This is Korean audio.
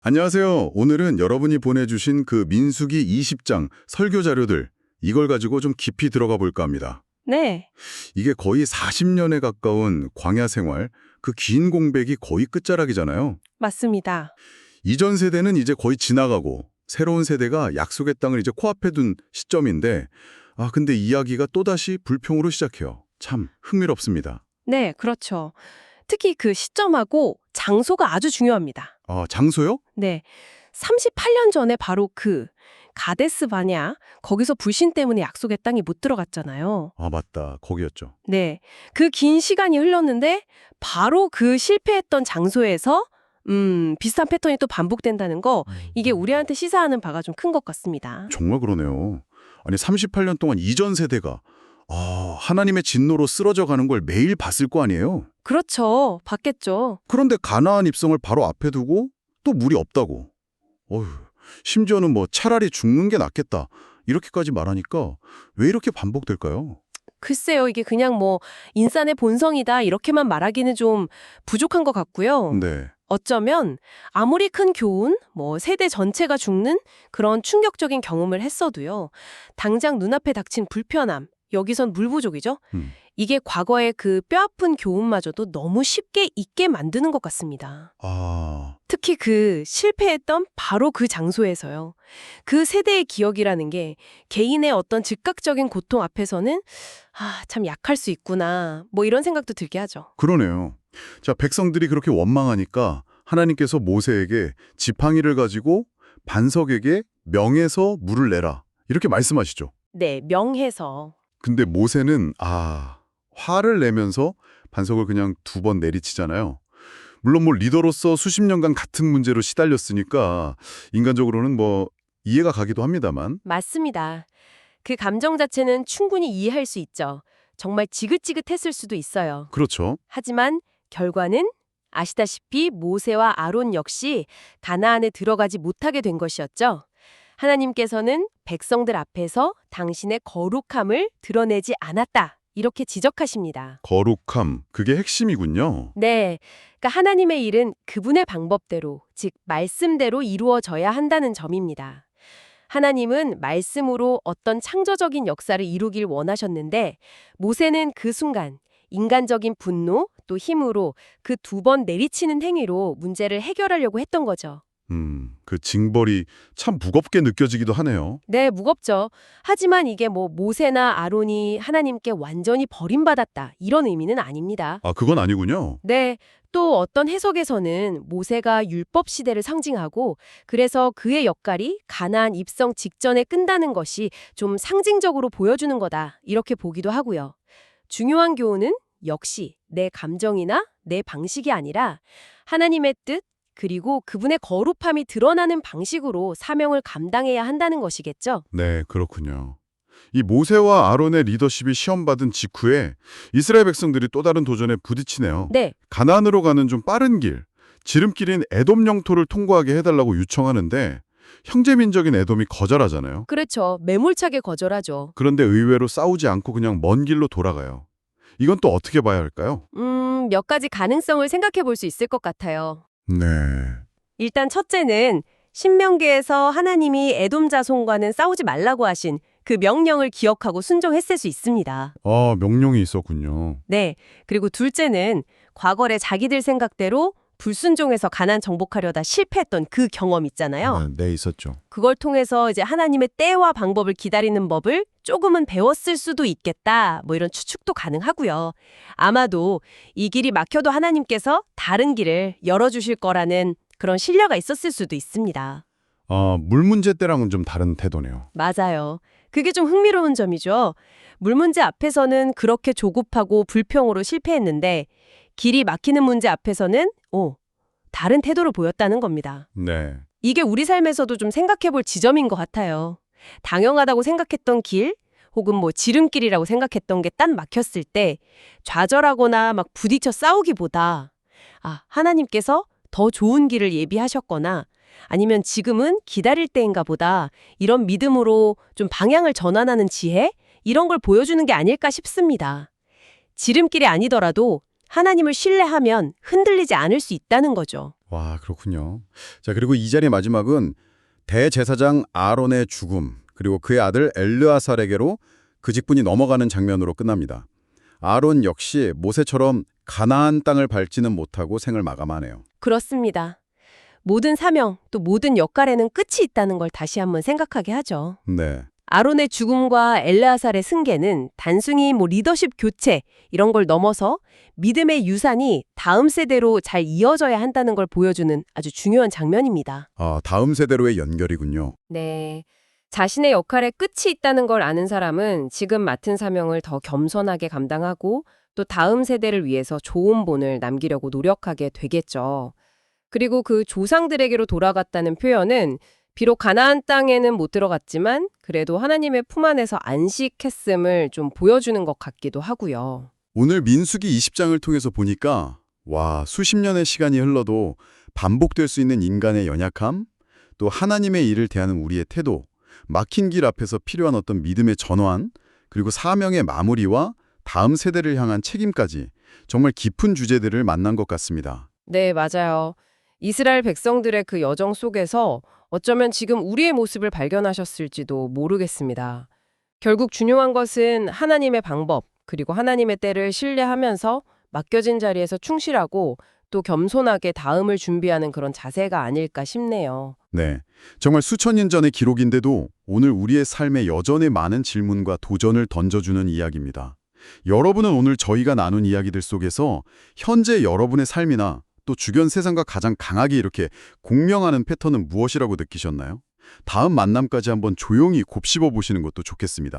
안녕하세요. 오늘은 여러분이 보내주신 그 민수기 20장 설교 자료들, 이걸 가지고 좀 깊이 들어가 볼까 합니다. 네, 이게 거의 40년에 가까운 광야 생활, 그 긴 공백이 거의 끝자락이잖아요. 맞습니다. 이전 세대는 이제 거의 지나가고 새로운 세대가 약속의 땅을 이제 코앞에 둔 시점인데, 근데 이야기가 또다시 불평으로 시작해요. 참 흥미롭습니다. 네, 그렇죠. 특히 그 시점하고 장소가 아주 중요합니다. 장소요? 네, 38년 전에 바로 그 가데스 바냐, 거기서 불신 때문에 약속의 땅에 못 들어갔잖아요. 맞다. 거기였죠. 네, 그 긴 시간이 흘렀는데 바로 그 실패했던 장소에서 비슷한 패턴이 또 반복된다는 거, 이게 우리한테 시사하는 바가 좀 큰 것 같습니다. 정말 그러네요. 아니 38년 동안 이전 세대가 하나님의 진노로 쓰러져 가는 걸 매일 봤을 거 아니에요? 그렇죠, 봤겠죠. 그런데 가나안 입성을 바로 앞에 두고 또 물이 없다고. 어휴, 심지어는 뭐 차라리 죽는 게 낫겠다. 이렇게까지 말하니까 왜 이렇게 반복될까요? 글쎄요, 이게 그냥 뭐 인간의 본성이다 이렇게만 말하기는 좀 부족한 것 같고요. 네. 어쩌면 아무리 큰 교훈, 뭐 세대 전체가 죽는 그런 충격적인 경험을 했어도요. 당장 눈앞에 닥친 불편함, 여기선 물 부족이죠. 음. 이게 과거의 그 뼈아픈 교훈마저도 너무 쉽게 잊게 만드는 것 같습니다. 특히 그 실패했던 바로 그 장소에서요. 그 세대의 기억이라는 게 개인의 어떤 즉각적인 고통 앞에서는 참 약할 수 있구나. 뭐 이런 생각도 들게 하죠. 그러네요. 자, 백성들이 그렇게 원망하니까 하나님께서 모세에게 지팡이를 가지고 반석에게 명에서 물을 내라. 이렇게 말씀하시죠. 네, 명해서. 근데 모세는 화를 내면서 반석을 그냥 2번 내리치잖아요. 물론 뭐 리더로서 수십 년간 같은 문제로 시달렸으니까 인간적으로는 뭐 이해가 가기도 합니다만. 맞습니다. 그 감정 자체는 충분히 이해할 수 있죠. 정말 지긋지긋했을 수도 있어요. 그렇죠. 하지만 결과는 아시다시피 모세와 아론 역시 가나안에 들어가지 못하게 된 것이었죠. 하나님께서는 백성들 앞에서 당신의 거룩함을 드러내지 않았다. 이렇게 지적하십니다. 거룩함, 그게 핵심이군요. 네, 그러니까 하나님의 일은 그분의 방법대로, 즉 말씀대로 이루어져야 한다는 점입니다. 하나님은 말씀으로 어떤 창조적인 역사를 이루길 원하셨는데 모세는 그 순간 인간적인 분노 또 힘으로 그 2번 내리치는 행위로 문제를 해결하려고 했던 거죠. 그 징벌이 참 무겁게 느껴지기도 하네요. 네, 무겁죠. 하지만 이게 뭐 모세나 아론이 하나님께 완전히 버림받았다 이런 의미는 아닙니다. 그건 아니군요. 네, 또 어떤 해석에서는 모세가 율법 시대를 상징하고 그래서 그의 역할이 가나안 입성 직전에 끝나는 것이 좀 상징적으로 보여주는 거다 이렇게 보기도 하고요. 중요한 교훈은 역시 내 감정이나 내 방식이 아니라 하나님의 뜻 그리고 그분의 거룩함이 드러나는 방식으로 사명을 감당해야 한다는 것이겠죠. 네, 그렇군요. 이 모세와 아론의 리더십이 시험받은 직후에 이스라엘 백성들이 또 다른 도전에 부딪히네요. 네, 가나안으로 가는 좀 빠른 길, 지름길인 에돔 영토를 통과하게 해달라고 요청하는데 형제민족인 에돔이 거절하잖아요. 그렇죠. 매몰차게 거절하죠. 그런데 의외로 싸우지 않고 그냥 먼 길로 돌아가요. 이건 또 어떻게 봐야 할까요? 몇 가지 가능성을 생각해 볼 수 있을 것 같아요. 네. 일단 첫째는 신명기에서 하나님이 에돔 자손과는 싸우지 말라고 하신 그 명령을 기억하고 순종했을 수 있습니다. 명령이 있었군요. 네. 그리고 둘째는 과거에 자기들 생각대로 불순종해서 가나안 정복하려다 실패했던 그 경험 있잖아요. 네, 있었죠. 그걸 통해서 이제 하나님의 때와 방법을 기다리는 법을 조금은 배웠을 수도 있겠다. 뭐 이런 추측도 가능하고요. 아마도 이 길이 막혀도 하나님께서 다른 길을 열어주실 거라는 그런 신뢰가 있었을 수도 있습니다. 물 문제 때랑은 좀 다른 태도네요. 맞아요. 그게 좀 흥미로운 점이죠. 물 문제 앞에서는 그렇게 조급하고 불평으로 실패했는데 길이 막히는 문제 앞에서는 다른 태도를 보였다는 겁니다. 네. 이게 우리 삶에서도 좀 생각해 볼 지점인 것 같아요. 당연하다고 생각했던 길, 혹은 뭐 지름길이라고 생각했던 게 딱 막혔을 때 좌절하거나 막 부딪혀 싸우기보다 하나님께서 더 좋은 길을 예비하셨거나 아니면 지금은 기다릴 때인가 보다 이런 믿음으로 좀 방향을 전환하는 지혜? 이런 걸 보여주는 게 아닐까 싶습니다. 지름길이 아니더라도 하나님을 신뢰하면 흔들리지 않을 수 있다는 거죠. 와, 그렇군요. 자, 그리고 이 자리의 마지막은 대제사장 아론의 죽음, 그리고 그의 아들 엘르아살에게로 그 직분이 넘어가는 장면으로 끝납니다. 아론 역시 모세처럼 가나안 땅을 밟지는 못하고 생을 마감하네요. 그렇습니다. 모든 사명, 또 모든 역할에는 끝이 있다는 걸 다시 한번 생각하게 하죠. 네. 아론의 죽음과 엘르아살의 승계는 단순히 리더십 교체 이런 걸 넘어서 믿음의 유산이 다음 세대로 잘 이어져야 한다는 걸 보여주는 아주 중요한 장면입니다. 아, 다음 세대로의 연결이군요. 네. 자신의 역할에 끝이 있다는 걸 아는 사람은 지금 맡은 사명을 더 겸손하게 감당하고 또 다음 세대를 위해서 좋은 본을 남기려고 노력하게 되겠죠. 그리고 그 조상들에게로 돌아갔다는 표현은 비록 가나안 땅에는 못 들어갔지만 그래도 하나님의 품 안에서 안식했음을 좀 보여주는 것 같기도 하고요. 오늘 민수기 20장을 통해서 보니까 와, 수십 년의 시간이 흘러도 반복될 수 있는 인간의 연약함, 또 하나님의 일을 대하는 우리의 태도, 막힌 길 앞에서 필요한 어떤 믿음의 전환, 그리고 사명의 마무리와 다음 세대를 향한 책임까지 정말 깊은 주제들을 만난 것 같습니다. 네, 맞아요. 이스라엘 백성들의 그 여정 속에서 어쩌면 지금 우리의 모습을 발견하셨을지도 모르겠습니다. 결국 중요한 것은 하나님의 방법, 그리고 하나님의 때를 신뢰하면서 맡겨진 자리에서 충실하고 또 겸손하게 다음을 준비하는 그런 자세가 아닐까 싶네요. 네, 정말 수천 년 전의 기록인데도 오늘 우리의 삶에 여전히 많은 질문과 도전을 던져주는 이야기입니다. 여러분은 오늘 저희가 나눈 이야기들 속에서 현재 여러분의 삶이나 또 주변 세상과 가장 강하게 이렇게 공명하는 패턴은 무엇이라고 느끼셨나요? 다음 만남까지 한번 조용히 곱씹어 보시는 것도 좋겠습니다.